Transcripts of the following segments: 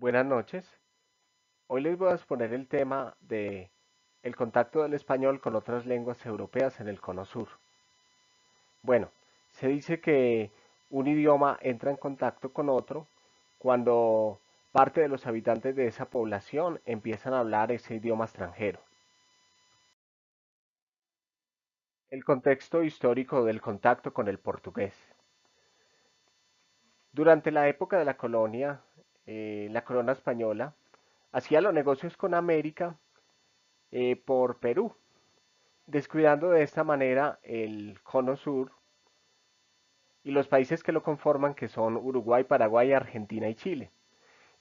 Buenas noches. Hoy les voy a exponer el tema de el contacto del español con otras lenguas europeas en el Cono Sur. Bueno, se dice que un idioma entra en contacto con otro cuando parte de los habitantes de esa población empiezan a hablar ese idioma extranjero. El contexto histórico del contacto con el portugués. Durante la época de la colonia, la corona española hacía los negocios con América por Perú, descuidando de esta manera el cono sur y los países que lo conforman, que son Uruguay, Paraguay, Argentina y Chile.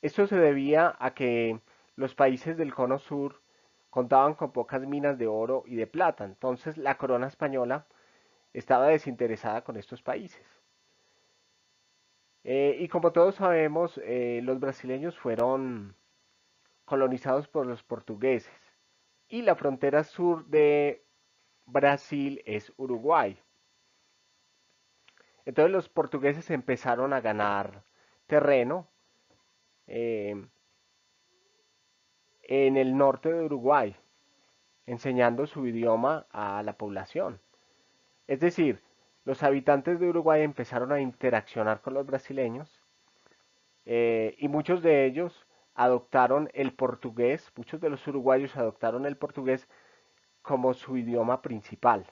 Esto se debía a que los países del cono sur contaban con pocas minas de oro y de plata, entonces la corona española estaba desinteresada con estos países. Y como todos sabemos, los brasileños fueron colonizados por los portugueses y la frontera sur de Brasil es Uruguay. Entonces los portugueses empezaron a ganar terreno eh, en el norte de Uruguay, enseñando su idioma a la población. Es decir, los habitantes de Uruguay empezaron a interaccionar con los brasileños y muchos de ellos adoptaron el portugués, muchos de los uruguayos adoptaron el portugués como su idioma principal.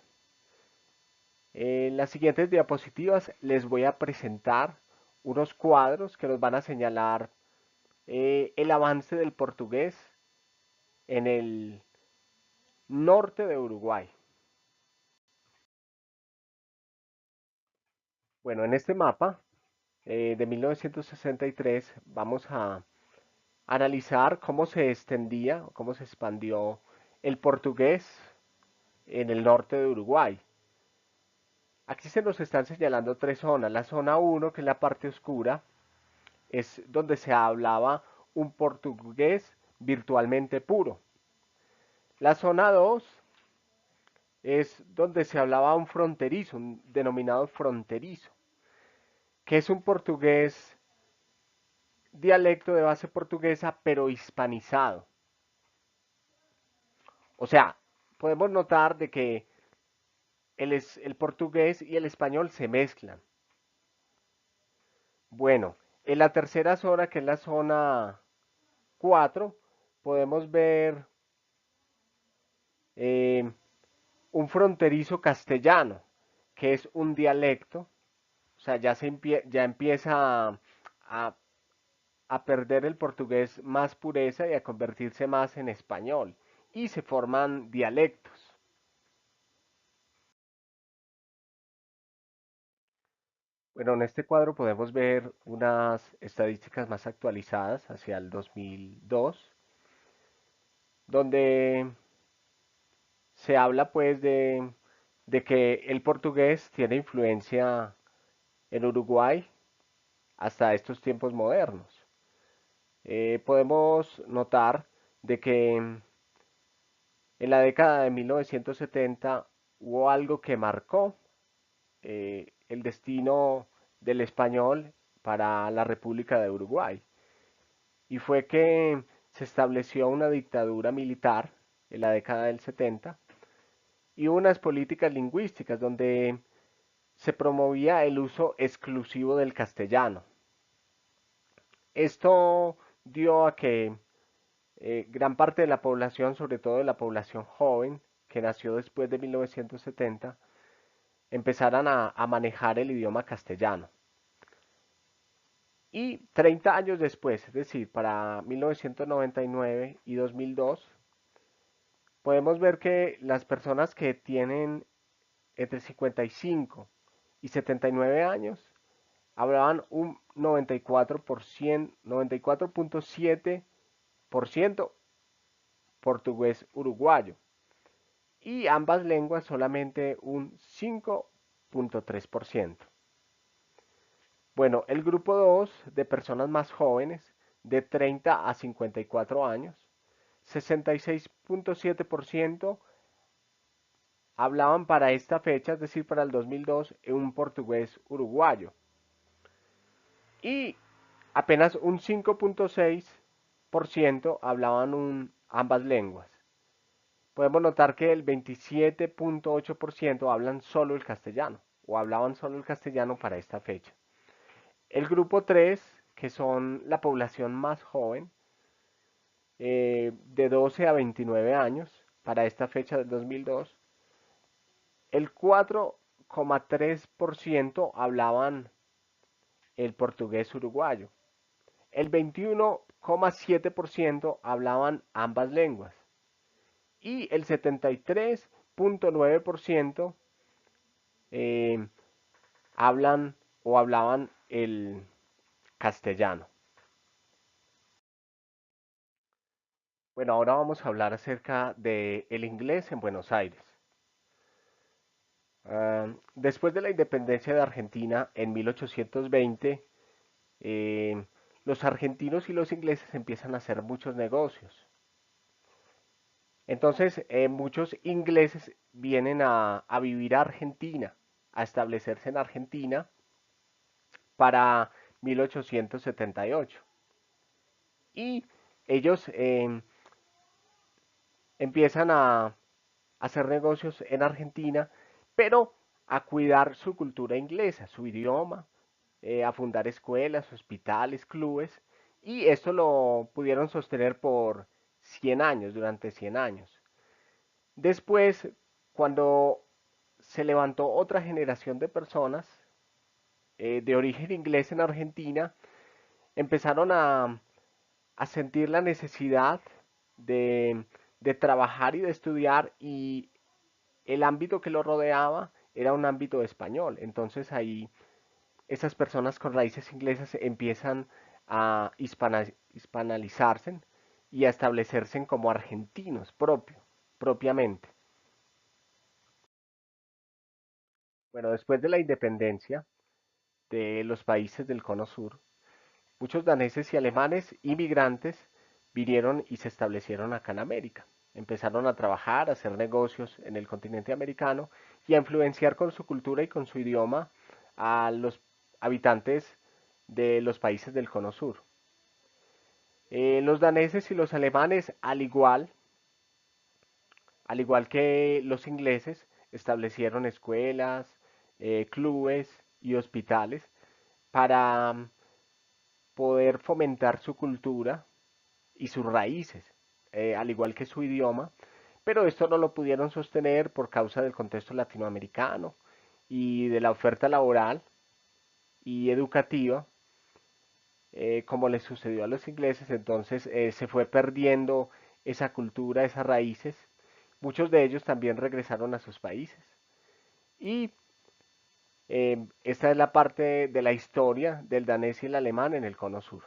En las siguientes diapositivas les voy a presentar unos cuadros que nos van a señalar el avance del portugués en el norte de Uruguay. Bueno, en este mapa de 1963 vamos a analizar cómo se extendía, cómo se expandió el portugués en el norte de Uruguay. Aquí se nos están señalando tres zonas. La zona 1, que es la parte oscura, es donde se hablaba un portugués virtualmente puro. La zona 2 es donde se hablaba un fronterizo, un denominado fronterizo, que es un portugués dialecto de base portuguesa, pero hispanizado. O sea, podemos notar de que el portugués y el español se mezclan. Bueno, en la tercera zona, que es la zona 4, podemos ver eh, un fronterizo castellano, que es un dialecto. O sea, ya empieza a, a perder el portugués más pureza y a convertirse más en español. Y se forman dialectos. Bueno, en este cuadro podemos ver unas estadísticas más actualizadas hacia el 2002, donde se habla pues de que el portugués tiene influencia en Uruguay hasta estos tiempos modernos. Podemos notar de que en la década de 1970 hubo algo que marcó el destino del español para la República de Uruguay. Y fue que se estableció una dictadura militar en la década del 70 y unas políticas lingüísticas donde se promovía el uso exclusivo del castellano. Esto dio a que gran parte de la población, sobre todo de la población joven que nació después de 1970, empezaran a manejar el idioma castellano. Y 30 años después, es decir, para 1999 y 2002, podemos ver que las personas que tienen entre 55 y 79 años hablaban un 94%, 94.7% portugués uruguayo y ambas lenguas solamente un 5.3%. Bueno, el grupo 2 de personas más jóvenes de 30 a 54 años, 66.7% hablaban para esta fecha, es decir, para el 2002, en un portugués uruguayo. Y Apenas un 5,6% hablaban ambas lenguas. Podemos notar que el 27,8% hablan solo el castellano o hablaban solo el castellano para esta fecha. El grupo 3, que son la población más joven, de 12 a 29 años, para esta fecha del 2002, el 4,3% hablaban el portugués uruguayo. El 21,7% hablaban ambas lenguas. Y el 73,9% eh, hablan o hablaban el castellano. Bueno, ahora vamos a hablar acerca del inglés en Buenos Aires. Después de la independencia de Argentina en 1820, eh, los argentinos y los ingleses empiezan a hacer muchos negocios. Entonces, muchos ingleses vienen a vivir a Argentina, a establecerse en Argentina para 1878. Y ellos empiezan a hacer negocios en Argentina, pero a cuidar su cultura inglesa, su idioma, a fundar escuelas, hospitales, clubes, y esto lo pudieron sostener por 100 años, durante 100 años. Después, cuando se levantó otra generación de personas de origen inglés en Argentina, empezaron a sentir la necesidad de, de trabajar y de estudiar, y el ámbito que lo rodeaba era un ámbito español. Entonces ahí esas personas con raíces inglesas empiezan a hispanalizarse y a establecerse como argentinos propiamente. Bueno, después de la independencia de los países del Cono Sur, muchos daneses y alemanes inmigrantes vinieron y se establecieron acá en América. Empezaron a trabajar, a hacer negocios en el continente americano y a influenciar con su cultura y con su idioma a los habitantes de los países del Cono Sur. Los daneses y los alemanes, al igual que los ingleses, establecieron escuelas, clubes y hospitales para poder fomentar su cultura y sus raíces, al igual que su idioma, pero esto no lo pudieron sostener por causa del contexto latinoamericano y de la oferta laboral y educativa, como les sucedió a los ingleses. Entonces se fue perdiendo esa cultura, esas raíces. Muchos de ellos también regresaron a sus países. Y esta es la parte de la historia del danés y el alemán en el cono sur.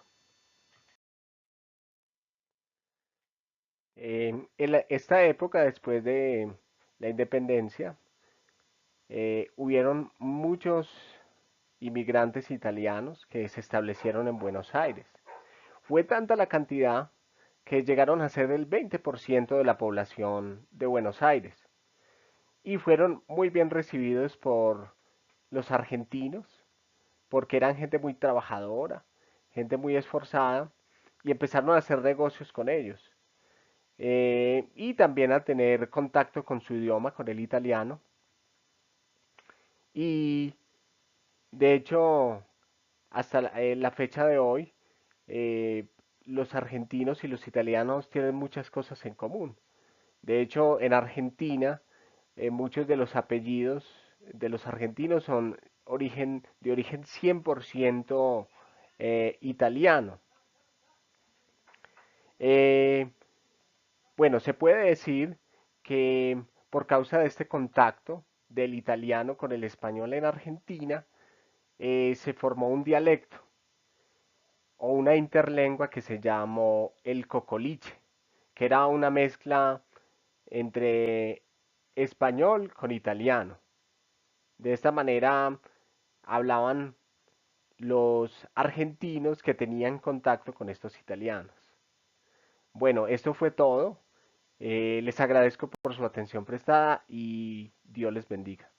En esta época, después de la independencia, hubieron muchos inmigrantes italianos que se establecieron en Buenos Aires. Fue tanta la cantidad que llegaron a ser el 20% de la población de Buenos Aires y fueron muy bien recibidos por los argentinos porque eran gente muy trabajadora, gente muy esforzada, y empezaron a hacer negocios con ellos. Y también a tener contacto con su idioma, con el italiano. Y de hecho, hasta la fecha de hoy, eh, los argentinos y los italianos tienen muchas cosas en común. De hecho, en Argentina, muchos de los apellidos de los argentinos son de origen 100% italiano. Eh, bueno, se puede decir que por causa de este contacto del italiano con el español en Argentina, se formó un dialecto o una interlengua que se llamó el cocoliche, que era una mezcla entre español con italiano. De esta manera hablaban los argentinos que tenían contacto con estos italianos. Bueno, esto fue todo. Les agradezco por su atención prestada y Dios les bendiga.